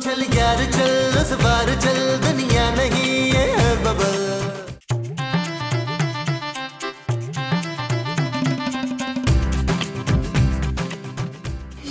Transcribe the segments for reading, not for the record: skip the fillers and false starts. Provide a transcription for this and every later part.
चल यार चल उस बार चल दुनिया नहीं ये है बबल।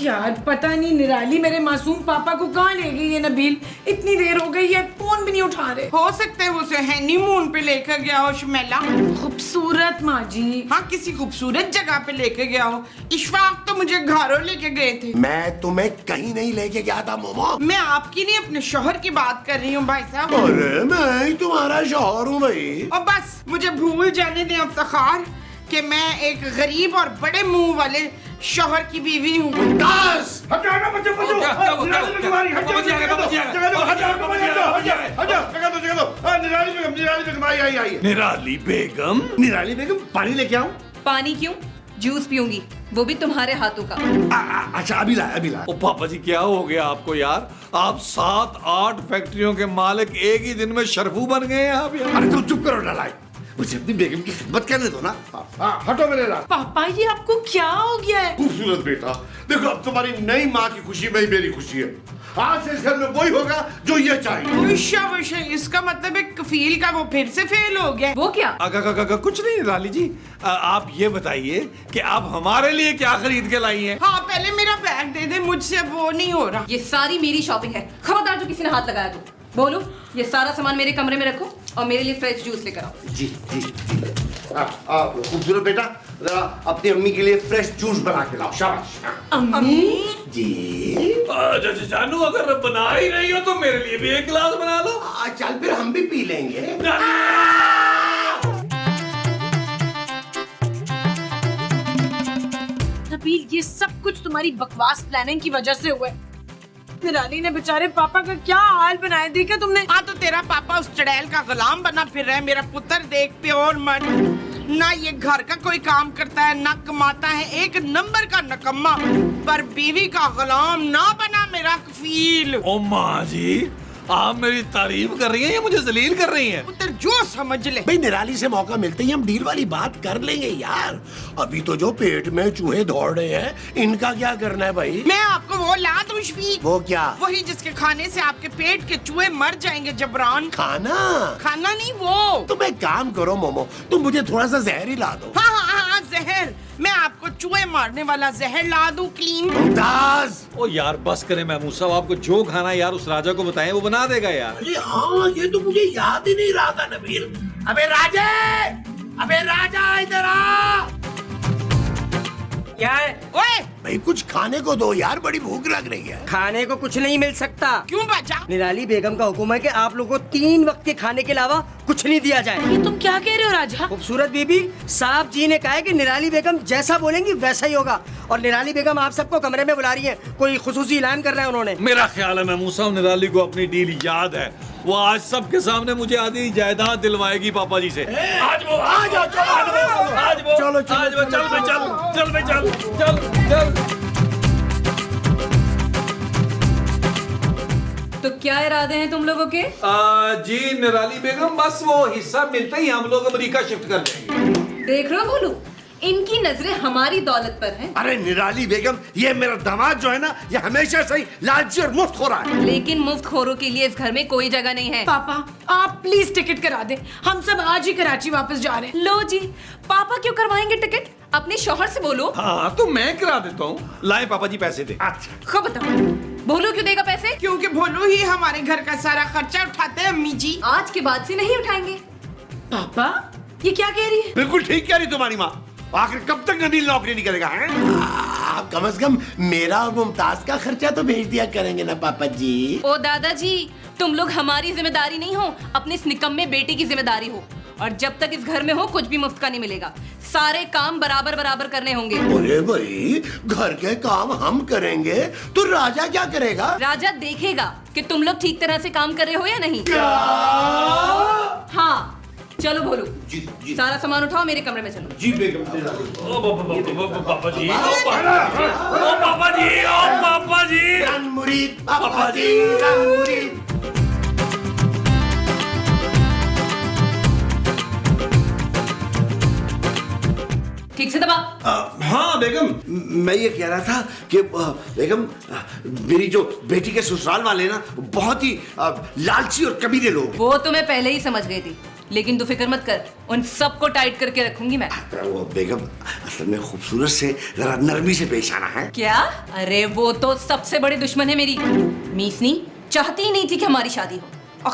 यार पता नहीं निराली मेरे मासूम पापा को कहाँ ले गई है नबील। इतनी देर हो गई है फोन भी नहीं उठा रहे। हो सकता है उसे हनीमून पे लेकर गया हो शमेला। खूबसूरत माँ जी। हाँ किसी खूबसूरत जगह पे लेकर गया हो। इशफाक तो मुझे घरों लेके गए थे। मैं तुम्हें कहीं नहीं लेके गया था मोमो। मैं आपकी नहीं अपने शोहर की बात कर रही हूँ भाई साहब। अरे मैं ही तुम्हारा शौहर हूँ भाई। और बस मुझे भूल जाने दें इफ्तिखार कि मैं एक गरीब और बड़े मुंह वाले शोहर की बीवी हूँ। हटाना बच्चे बच्चों निराली बेगम निराली बेगम पानी लेके आऊं? पानी क्यों, जूस पीऊंगी, वो भी तुम्हारे हाथों का। अच्छा अभी ला। ओ पापा जी क्या हो गया आपको यार? आप 7-8 फैक्ट्रियों के मालिक एक ही दिन में शरफू बन गए हैं आप यार। अरे तुम चुप करो नालायक, मुझे अपनी बेगम की खिदमत करने दो ना। हटो मेरे रास्ते। पापा ये आपको क्या हो गया है? खूबसूरत बेटा देखो, अब तुम्हारी नई माँ की खुशी में ही मेरी खुशी है। आज से इस घर में वही होगा जो ये चाहिए। इसका मतलब है कफील का वो फिर से फेल हो गया। वो क्या? कुछ नहीं निराली जी, आप ये बताइए कि आप हमारे लिए क्या खरीद के लाई हैं? हाँ पहले मेरा बैग दे दे, मुझसे वो नहीं हो रहा। ये सारी मेरी शॉपिंग है, खबरदार जो किसी ने हाथ लगाया तो बोलो। ये सारा सामान मेरे कमरे में रखो और मेरे लिए फ्रेश जूस लेकर आओ। जी। खूबसूरत बेटा जरा अपनी अम्मी के लिए फ्रेश जूस बना के लाओ। शाबाश। अम्मी जी जानू अगर बना ही रही हो तो मेरे लिए भी एक गिलास बना लो। चल फिर हम भी पी लेंगे। नबील ये सब कुछ तुम्हारी बकवास प्लानिंग की वजह से हुआ है। निराली ने बेचारे पापा का क्या हाल बनाया देखा तुमने? हाँ तो तेरा पापा उस चड़ैल का गुलाम बना फिर रहा है। मेरा पुत्र देख प्योर मर्द, ना ये घर का कोई काम करता है ना कमाता है, एक नंबर का नकम्मा। पर बीवी का गुलाम ना बना मेरा कफील। ओ माँ जी, आप मेरी तारीफ कर रही हैं या मुझे जलील कर रही हैं? पुत्र जो समझ ले। भाई निराली से मौका मिलते ही हम डील वाली बात कर लेंगे यार। अभी तो जो पेट में चूहे दौड़ रहे हैं इनका क्या करना है भाई? मैं आपको वो ला दूं शफीक। वो क्या? वही जिसके खाने से आपके पेट के चूहे मर जाएंगे जबरान। खाना नहीं वो। तुम एक काम करो मोमो, तुम मुझे थोड़ा सा जहर ही ला दो। हाँ जहर। मैं आपको चूहे मारने वाला जहर ला दूं क्लीन। मुमताज। ओ यार बस करें महमूद साहब, आपको जो खाना यार उस राजा को बताएं वो बना देगा यार। अरे हाँ ये तो मुझे याद ही नहीं रहा था नबील। अबे राजा इधर आ। क्या है? ओए भाई कुछ खाने को दो यार, बड़ी भूख लग रही है। खाने को कुछ नहीं मिल सकता। क्यों बचा? निराली बेगम का हुक्म है कि आप लोगों को 3 वक्त के खाने के अलावा कुछ नहीं दिया जाए। ये तुम क्या कह रहे हो राजा? खूबसूरत बीबी, साहब जी ने कहा है कि निराली बेगम जैसा बोलेंगी वैसा ही होगा। और निराली बेगम आप सबको कमरे में बुला रही है, कोई खुसूसी ऐलान कर रहे हैं उन्होंने। मेरा ख्याल है महमूद साहब निराली को अपनी डील याद है। वो आज सबके सामने मुझे आधी जायदाद दिलवाएगी पापा जी से। आज वो चल। तो क्या इरादे हैं तुम लोगों के? जी निराली बेगम, बस वो हिस्सा मिलते ही हम लोग अमेरिका शिफ्ट कर जाएंगे। देख रहे हो बोलू, इनकी नजरें हमारी दौलत पर हैं। अरे निराली बेगम, ये मेरा दामाद जो है ना, ये हमेशा से ही लालची और मुफ्त हो रहा है। लेकिन मुफ्त खोरों के लिए इस घर में कोई जगह नहीं है। पापा आप प्लीज टिकट करा दे, हम सब आज ही कराची वापस जा रहे हैं। लो जी, पापा क्यों करवाएंगे टिकट? अपने शौहर से बोलो। हाँ तो मैं करा देता हूँ। लाए पापा जी पैसे दे। अच्छा खब बताओ, भोलू क्यों देगा पैसे? क्योंकि भोलू ही हमारे घर का सारा खर्चा उठाते हैं अम्मी जी। आज के बाद से नहीं उठाएंगे। पापा ये क्या कह रही है? बिल्कुल ठीक कह रही तुम्हारी माँ। आखिर कब तक नबील नौकरी नहीं करेगा? आप कम से कम मेरा और मुमताज का खर्चा तो भेज दिया करेंगे ना पापा जी। ओ दादाजी, तुम लोग हमारी जिम्मेदारी नहीं हो, अपने इस निकम्मे बेटे की जिम्मेदारी हो। और जब तक इस घर में हो कुछ भी मुफ्त का नहीं मिलेगा। सारे काम बराबर बराबर करने होंगे। अरे भाई, घर के काम हम करेंगे तो राजा क्या करेगा? राजा देखेगा कि तुम लोग ठीक तरह से काम कर रहे हो या नहीं। क्या? हाँ चलो बोलो, जी। सारा सामान उठाओ, मेरे कमरे में चलो। जी बेगम। पापा जी, पापा जी। रंग मुरीद पापा जी, रंग मुरीद। ठीक से दबा। हाँ बेगम, मैं ये कह रहा था कि बेगम, मेरी जो बेटी के ससुराल वाले ना बहुत ही लालची और कमीने लोग हैं। वो तो मैं पहले ही समझ गई थी, लेकिन तू फिक्र मत कर, उन सबको टाइट करके रखूंगी मैं। वो बेगम असल में खूबसूरत से जरा नरमी से पेश आना है। क्या? अरे वो तो सबसे बड़े दुश्मन है मेरी। मीसनी चाहती ही नहीं थी कि हमारी शादी हो। और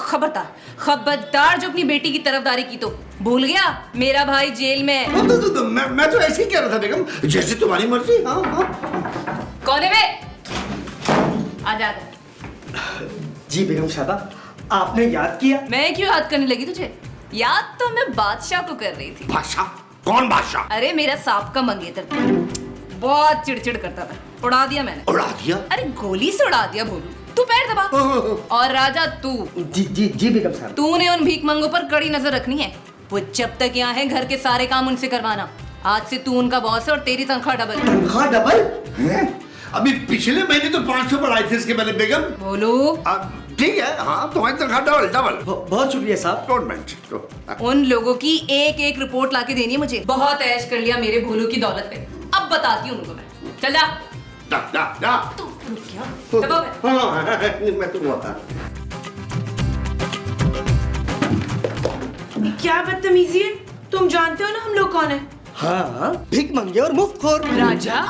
खबरदार जो अपनी बेटी की तरफदारी की तो भूल गया, मेरा भाई जेल में है। मैं तो ऐसे ही कह रहा था बेगम, जैसे तुम्हारी मर्जी। हाँ। कौन है वे? आजा। जी बेगम साहबा, आपने याद किया? मैं क्यों याद करने लगी तुझे? याद तो मैं बादशाह को कर रही थी। बादशाह? कौन बादशाह? अरे मेरा सांप का मंगेतर था, बहुत चिड़चिड़ करता था, उड़ा दिया मैंने। उड़ा दिया? अरे गोली से उड़ा दिया भोलू। तू पैर दबा। और राजा तू, जी बेगम साहब। तूने उन भीख मंगों पर कड़ी नजर रखनी है। वो जब तक यहाँ है घर के सारे काम उनसे करवाना। आज से तू उनका बॉस है और तेरी तनख्वाह डबल। तनख्वाह डबल? अभी पिछले महीने तो 500 बढ़ाए थे इसके मैंने बेगम। बोलू ठीक है, हाँ तुम्हारी तनख्वाह डबल। बहुत शुक्रिया साहब। Don't mention. उन लोगों की एक एक रिपोर्ट लाके देनी है मुझे। बहुत ऐश कर लिया मेरे भोलू की दौलत पे, अब बताती हूँ उनको मैं। चल जा। जा। तू रुक गया। दबा बे। मैं तो हुआ था। क्या बदतमीजी है? तुम जानते हो ना हम लोग कौन है? हाँ, भीख मंगे और मुफ्तखोर। राजा,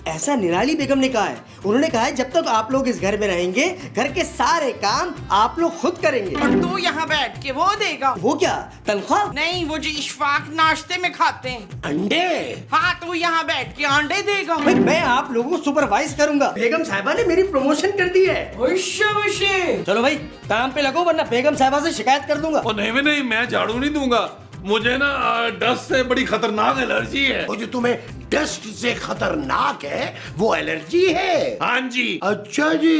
ऐसा निराली बेगम ने कहा है। उन्होंने कहा है जब तक आप लोग इस घर में रहेंगे, घर के सारे काम आप लोग खुद करेंगे। और तू यहाँ बैठ के वो देगा। वो क्या, तनख्वाह? नहीं, वो जो इशफाक नाश्ते में खाते हैं। अंडे? हाँ, तू यहाँ बैठ के अंडे देगा। भाई मैं आप लोगों को सुपरवाइज करूंगा। बेगम साहिबा ने मेरी प्रमोशन कर दी है। चलो भाई काम पे लगो, वरना बेगम साहिबा से शिकायत कर दूंगा। और नहीं, मैं झाड़ू नहीं दूंगा। मुझे ना डस्ट से बड़ी खतरनाक एलर्जी है। वो जो तुम्हें डस्ट से खतरनाक है वो एलर्जी है? हाँ जी। अच्छा जी।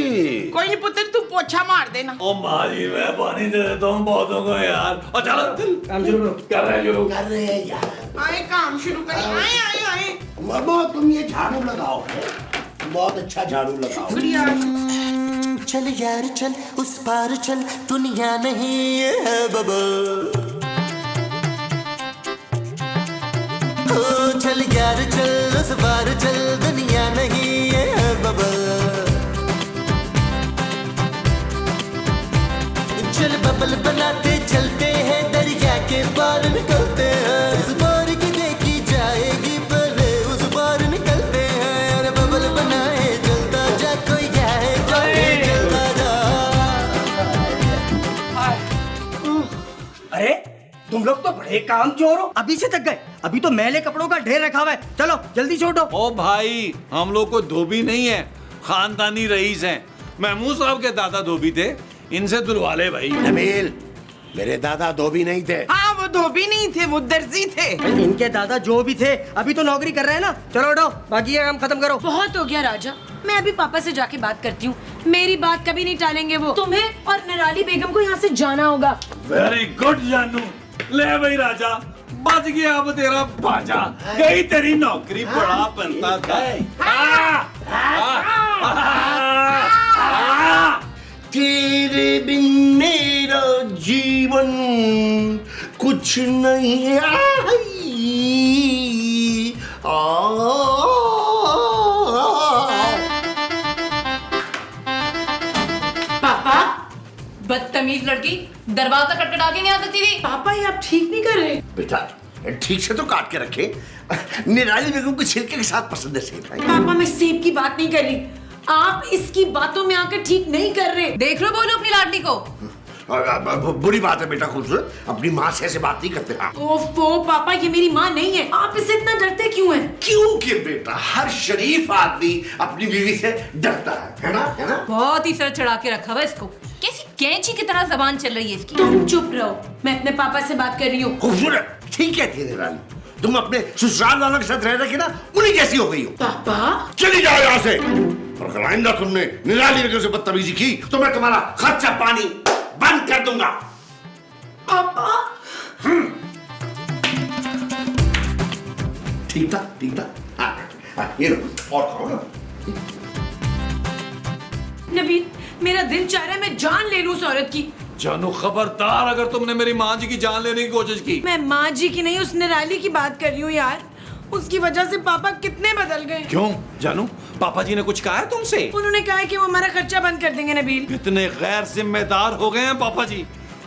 कोई नहीं पुत्र, तू पोछा मार देना। ओ माँ जी, मैं पानी दे देता हूँ पौधों को यार। और चल काम शुरू करो। कर रहे हैं यार। आए काम शुरू करें। आए। मामा तुम ये झाड़ू लगाओ, बहुत अच्छा झाड़ू लगाओ। चल यार चल, उस पार चल, दुनिया नहीं है बबल। ओ चल यार चल, उस पार चल, दुनिया नहीं है बबल। चल बबल बनाते चलते हैं, दरिया के पार निकलते हैं। इस पार की देखी जाएगी पहले, उस पार निकलते हैं। अरे बबल बनाए चलता जा, कोई जाए चलता जा। अरे तुम लोग तो बड़े काम चोर हो, अभी से थक गए। अभी तो मैले कपड़ों का ढेर रखा हुआ है, चलो जल्दी छोड़ो। ओ भाई, हम लोग को धोबी नहीं है, खानदानी रईस हैं। महमूद साहब के दादा धोबी थे, इनसे दुलवा ले भाई। नबील, मेरे दादा धोबी नहीं थे। हाँ, वो धोबी नहीं थे, वो दर्जी थे। इनके दादा जो भी थे अभी तो नौकरी कर रहे हैं ना। चलो उठो, बाकी ये काम खत्म करो। बहुत हो गया राजा, मैं अभी पापा से जाके बात करती हूँ। मेरी बात कभी नहीं टालेंगे वो। तुम्हें और निराली बेगम को यहाँ से जाना होगा। वेरी गुड जानू। ले भाई राजा, बच गया अब तेरा बाजा। गई तेरी नौकरी, बड़ा बनता था। तेरे बिन मेरा जीवन कुछ नहीं है। पापा, बदतमीज लड़की, दरवाजा खटखटा के नहीं आ सकती थी। पापा ये आप ठीक नहीं कर रहे। बेटा ठीक से तो काट के रखे। निराली बेगम को छिलके के साथ पसंद है सेब भाई। पापा मैं सेब की बात नहीं कर रही, आप इसकी बातों में आकर ठीक नहीं कर रहे। देख लो बोलो अपनी लाडली को। बुरी बात है बेटा, खूबसूरत अपनी माँ से ऐसे बात नहीं करते। हाँ। ओफो पापा, ये मेरी माँ नहीं है, आप इससे इतना डरते क्यों हैं? क्योंकि बेटा हर शरीफ आदमी अपनी बीवी से डरता है ना? बहुत ही सर चढ़ा के रखा हुआ इसको। कैसी कैंची की तरह जबान चल रही है इसकी। तुम चुप रहो, मैं अपने पापा से बात कर रही हूँ। खूबसूरत ठीक कहती है निराली, तुम अपने ससुराल वालों के साथ रह रहे ना, उन्हीं जैसी हो गई हो। पापा चली जाओ यहाँ से। और अगर आइंदा तुमने निराली बेगम से बदतमीजी की तो मैं तुम्हारा खर्चा पानी बंद कर दूंगा। पापा ठीक था। हाँ, ये लो और खाओ ना। नबील, मेरा दिल चाह रहा है मैं जान ले लूं उस औरत की। जानू खबरदार, अगर तुमने मेरी माँ जी की जान लेने की कोशिश की। मैं माँ जी की नहीं, उस निराली की बात कर रही हूँ यार। उसकी वजह से पापा कितने बदल गए। क्यों जानू, पापा जी ने कुछ कहा है तुमसे? उन्होंने कहा है कि वो हमारा खर्चा बंद कर देंगे नबील। कितने गैर जिम्मेदार हो गए हैं पापा जी।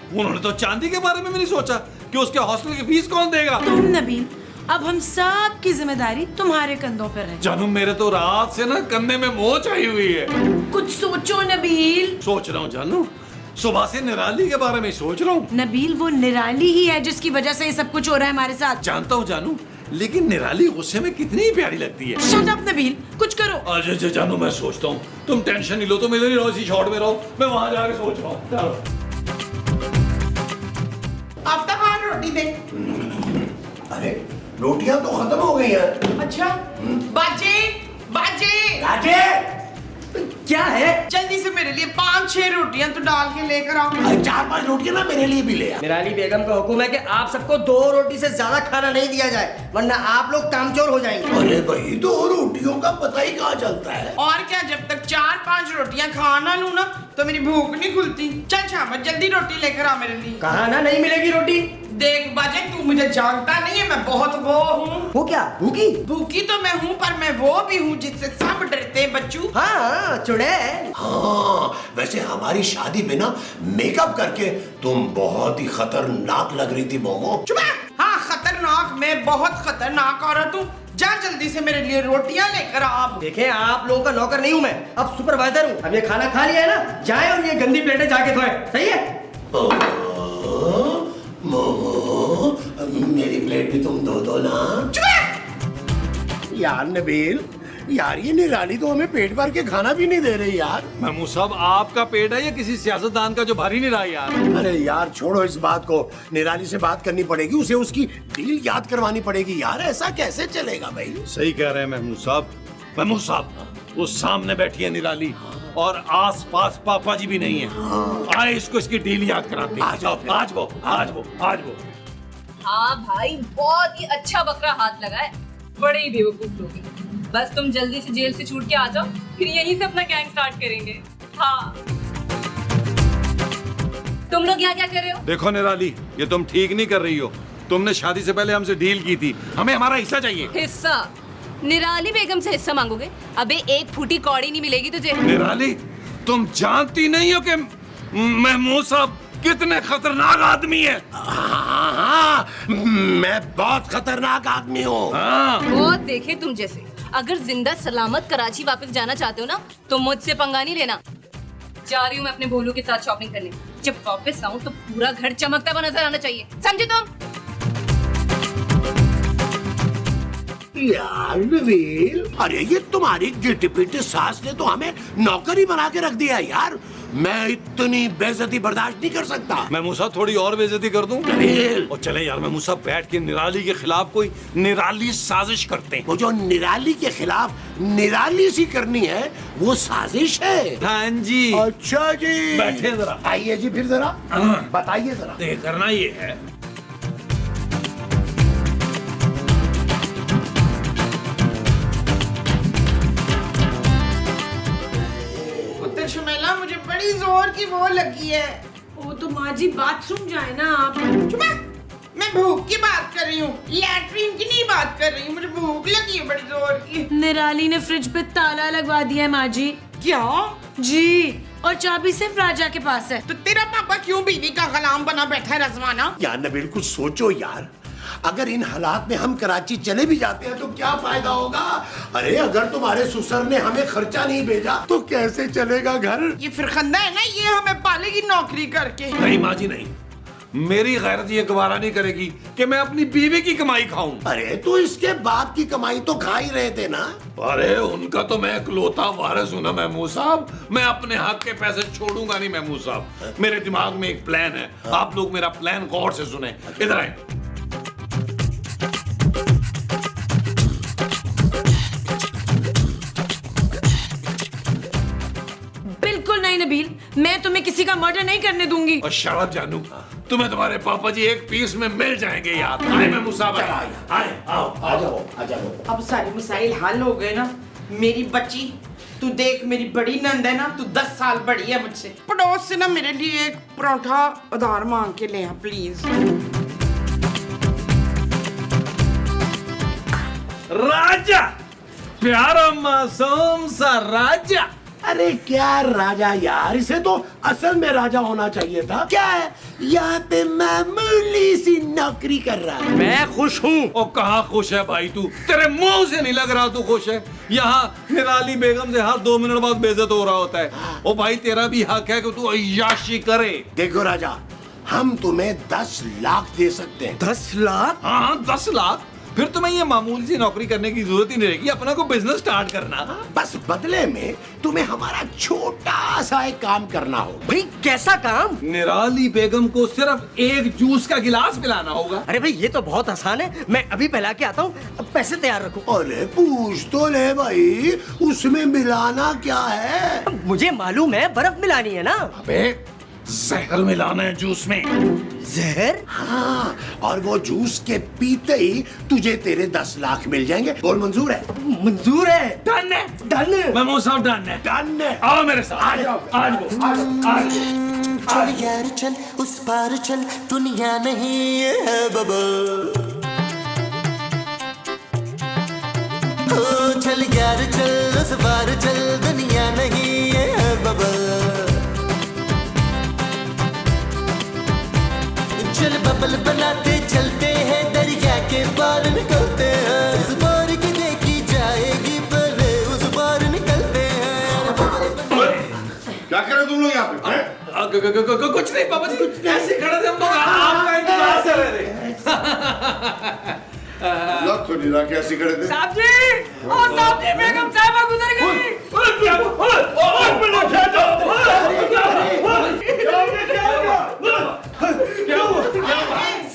उन्होंने तो चांदी के बारे में भी नहीं सोचा कि उसके हॉस्टल की फीस कौन देगा। तुम नबील, अब हम सब की जिम्मेदारी तुम्हारे कंधों पर है। जानू मेरे तो रात से ना कंधे में मोच आई हुई है। कुछ सोचो नबील। सोच रहा हूँ जानू, सुबह से निराली के बारे में सोच रहा हूँ। नबील, वो निराली ही है जिसकी वजह से ये सब कुछ हो रहा है हमारे साथ। जानता हूँ जानू, लेकिन निराली गुस्से में कितनी प्यारी लगती है। शट अप नबील, कुछ करो। अजय जानू मैं सोचता हूँ, तुम टेंशन नहीं लो, तो मेरे लिए इसी शॉट में रहो, मैं वहां जाके सोच रहा हूँ। चलो अब तक हाँ रोटी दे। अरे रोटियां तो खत्म हो गई हैं। अच्छा बाजे बाजे राजे, क्या है? जल्दी से मेरे लिए 5-6 रोटियां तो डाल के लेकर आओ। 4-5 रोटियां ना मेरे लिए भी ले आ। निराली बेगम का हुक्म है कि आप सबको 2 रोटी से ज्यादा खाना नहीं दिया जाए, वरना आप लोग कामचोर हो जाएंगे। अरे भाई 2 रोटियों का पता ही कहाँ चलता है। और क्या, जब तक 4-5 रोटियां खा ना लूं ना तो मेरी भूख नहीं खुलती। चल शाबाश, जल्दी रोटी लेकर आ मेरे लिए। कहा ना नहीं मिलेगी रोटी। देख बाजे, तू मुझे जानता नहीं है, मैं बहुत वो हूँ। वो क्या, भूखी? भूखी तो मैं हूँ, पर मैं वो भी हूँ जिससे सब डरते हैं बच्चू। हाँ चुड़ैल। हाँ, वैसे हमारी शादी में ना मेकअप करके तुम बहुत ही खतरनाक लग रही थी मोमो। चुप है। हाँ खतरनाक, मैं बहुत खतरनाक औरत हूँ। जा जल्दी से मेरे लिए रोटियां लेकर आ। देखें, आप लोगों का नौकर नहीं हूँ मैं, अब सुपरवाइजर हूँ। अब ये खाना खा लिया है ना, जाए और ये गंदी प्लेटें जाके धोए। सही है? मोमो, मेरी प्लेट भी तुम धो दो ना। यार नबील, यार ये निराली तो हमें पेट भर के खाना भी नहीं दे रही यार। महमूद साहब, आपका पेट है या किसी सियासतदान का जो भारी नहीं रहा यार? अरे यार छोड़ो इस बात को, निराली से बात करनी पड़ेगी, उसे उसकी डील याद करवानी पड़ेगी यार। ऐसा कैसे चलेगा भाई? सही कह रहे हैं महमूद साहब। महमूद साहब, वो सामने बैठी है निराली और आसपास पापा जी भी नहीं है। आए इसको इसकी डील याद कराते हैं। आज वो। हाँ भाई, बहुत ही अच्छा बकरा हाथ लगा है। बड़े ही बेवकूफ लोग हैं। बस तुम जल्दी से जेल से छूट के आ जाओ, फिर यहीं से अपना गैंग स्टार्ट करेंगे। हाँ, तुम लोग यहाँ क्या कर रहे हो? देखो निराली, ये तुम ठीक नहीं कर रही हो। तुमने शादी से पहले हमसे डील की थी, हमें हमारा हिस्सा चाहिए। हिस्सा? निराली बेगम से हिस्सा मांगोगे? अबे एक फूटी कौड़ी नहीं मिलेगी तुझे। निराली, तुम जानती नहीं हो कि महमूद साहब कितने खतरनाक आदमी है। हाँ, मैं बहुत खतरनाक आदमी हूँ। हाँ। बहुत देखे तुम जैसे। अगर जिंदा सलामत कराची वापस जाना चाहते हो ना, तो मुझसे पंगा नहीं लेना। जा रही हूँ मैं अपने भोलू के साथ शॉपिंग करने। जब वापस आऊँ तो पूरा घर चमकता हुआ नजर आना चाहिए, समझे तुम? यार नबील, अरे ये तुम्हारी गिटी पिटी सास ने तो हमें नौकरी बना के रख दिया यार। मैं इतनी बेइज्जती बर्दाश्त नहीं कर सकता। महमूद साहब, थोड़ी और बेइज्जती कर दूं? नबील, और चले यार महमूद साहब, बैठ के निराली के खिलाफ कोई निराली साजिश करते हैं। वो जो निराली के खिलाफ निराली सी करनी है, वो साजिश है। हाँ जी। अच्छा जी, बैठे जरा। आइए जी, फिर जरा बताइए जरा। देख करना ये है। पुत्र शमेला, मुझे बड़ी जोर की वो लगी है। वो तो माँ जी बाथरूम जाए ना आप। चुप है। मैं भूख की बात कर रही हूँ, लैट्रिन की नहीं बात कर रही हूँ। मुझे भूख लगी है बड़ी जोर की। निराली ने फ्रिज पे ताला लगवा दिया है माँ जी। क्या? जी, और चाबी सिर्फ राजा के पास है। तो तेरा पापा क्यों बीवी का गुलाम बना बैठा है रजवाना? यार नबील, कुछ सोचो यार। अगर इन हालात में हम कराची चले भी जाते हैं तो क्या फायदा होगा? अरे अगर तुम्हारे ससुर ने हमें खर्चा नहीं भेजा तो कैसे चलेगा घर? ये फिरखंदा है ना, ये हमें पालेगी नौकरी करके। नहीं माँ जी नहीं, मेरी गैरत ये गवारा नहीं करेगी कि मैं अपनी बीवी की कमाई खाऊं। अरे तो इसके बाप की कमाई तो खा ही रहे थे ना। अरे उनका तो मैं इकलौता वारिस हूं ना महमूद साहब। मैं अपने हक के पैसे छोड़ूंगा नहीं महमूद साहब। मेरे दिमाग में एक प्लान है, आप लोग मेरा प्लान गौर से सुने। इधर आए। बिल्कुल नहीं नबील, मैं तुम्हें किसी का मर्डर नहीं करने दूंगी। और शराब जानू, तुम्हें तुम्हारे पापा जी एक पीस में मिल जाएंगे यार। आए महमूद साहब, आए। आओ, आ जाओ, आ जाओ। अब सारे मसाइल हल हो गए ना। मेरी बच्ची, तू देख, मेरी बड़ी नंद है ना, तू 10 साल बड़ी है मुझसे। पड़ोस से ना मेरे लिए एक परोठा उधार मांग के ले आ प्लीज। राजा, प्यारा मासूम सा राजा। अरे क्या राजा यार, इसे तो असल में राजा होना चाहिए था। क्या है यहाँ पे मामूली सी नौकरी कर रहा है। मैं खुश हूँ। ओ कहाँ खुश है भाई तू? तेरे मुंह से नहीं लग रहा तू खुश है। यहाँ निराली बेगम से हर 2 मिनट बाद बेइज्जत हो रहा होता है। ओ भाई तेरा भी हक है कि तू अय्याशी करे। देखो राजा, हम तुम्हें 10 लाख दे सकते हैं। 10 लाख? हाँ 10 लाख। फिर तुम्हें ये मामूली सी नौकरी करने की जरूरत ही नहीं रहेगी, अपना को बिजनेस स्टार्ट करना। बस बदले में तुम्हें हमारा छोटा सा एक काम करना हो। भाई कैसा काम? निराली बेगम को सिर्फ एक जूस का गिलास पिलाना होगा। अरे भाई ये तो बहुत आसान है, मैं अभी पिला के आता हूँ, अब पैसे तैयार रखो। अरे पूछ तो ले भाई, उसमें मिलाना क्या है? मुझे मालूम है, बर्फ मिलानी है ना। अबे जहर मिलाना है जूस में। जहर? हाँ, और वो जूस के पीते ही तुझे तेरे 10 लाख मिल जाएंगे। बोल मंजूर है? मंजूर है। डन है। डन। मेमो साहब डन है। डन है। आओ मेरे साथ। आ जाओ। चल यार चल उस पार चल, दुनिया नहीं ये है बबल। ओ चल यार चल उस पार चल, दुनिया नहीं ये है बबल। चल बबल बनाते चलते हैं, दरिया के पार निकलते हैं। इस बार की देखी जाएगी पहले उस पार निकलते हैं। क्या कर रहे हो तुम लोग यहाँ पे? हैं? कुछ नहीं पापा जी, ऐसे खड़े थे हम लोग, आपका इंतजार कर रहे थे। लग तो नहीं रहा कैसे खड़े थे? साहब जी, ओ साहब जी, बेगम साहबा गुजर गई।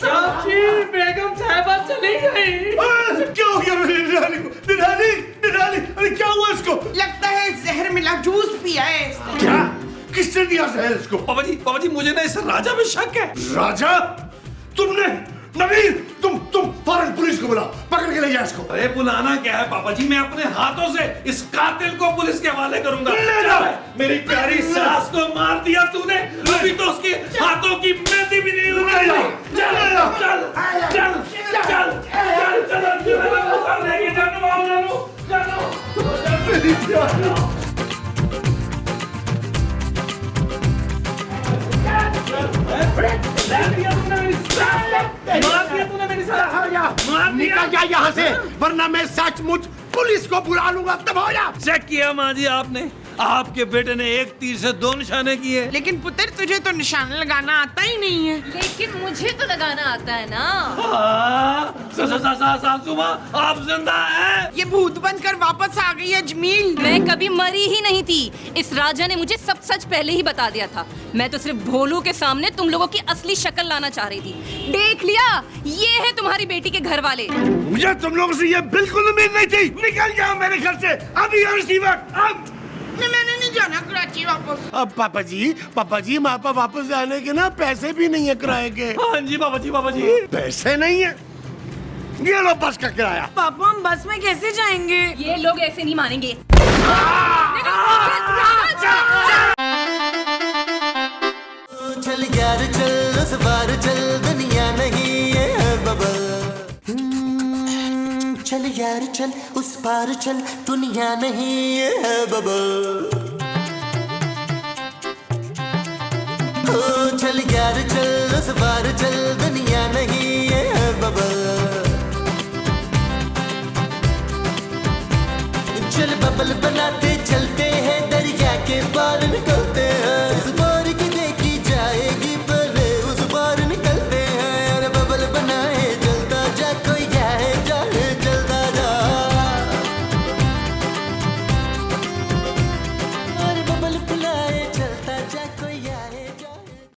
साहब जी, बेगम साहबा चली गई। क्या हो गया मेरी निराली को? निराली, निराली, अरे क्या हुआ इसको? लगता है जहर मिला जूस पिया है इसने। क्या? किसने दिया जहर इसको? पापा जी मुझे ना इस राजा में शक है। राजा? तुमने? नवीन, तुम फौरन पुलिस को बुलाओ, पकड़ के ले जाओ इसको। अरे बुलाना क्या है पापा जी, मैं अपने हाथों से इस कातिल को पुलिस के हवाले करूंगा। ले जाओ। मेरी प्यारी सास को मार दिया तूने, अभी तो उसके हाथों की मेहंदी भी नहीं उड़ाई। चल चल चल चल चल चल लेके मेरी प्यारी। निकल जा यहाँ से, वरना मैं सचमुच पुलिस को बुला लूंगा। तब हो जा। चेक किया माँ जी आपने, आपके बेटे ने एक तीर से 2 निशाने किए। लेकिन पुत्र तुझे तो निशाना लगाना आता ही नहीं है। लेकिन मुझे तो लगाना आता है ना। सासू माँ आप जिंदा हैं? ये भूत बनकर वापस आ गई है जमील। मैं कभी मरी ही नहीं थी। इस राजा ने मुझे सब सच पहले ही बता दिया था। मैं तो सिर्फ भोलू के सामने तुम लोगों की असली शक्ल लाना चाह रही थी। देख लिया, ये है तुम्हारी बेटी के घर वाले। मुझे तुम लोगों से ये बिल्कुल उम्मीद नहीं थी। निकल जाओ मेरे घर से अभी और इसी वक्त। अब मैंने नहीं जाना कराची वापस। अब पापा जी वहाँ पर वापस जाने के ना पैसे भी नहीं है किराए के। हाँ जी पापा जी। पैसे नहीं है, ये लो बस का किराया। पापा हम बस में कैसे जाएंगे? ये लोग ऐसे नहीं मानेंगे। चल यार चल उस पार चल, दुनिया नहीं ये है बबल। चल यार चल उस पार चल, दुनिया नहीं ये है बबल। ओ चल यार चल उस पार चल, दुनिया नहीं ये है बबल। चल बबल बनाते चलते हैं, दरिया के पार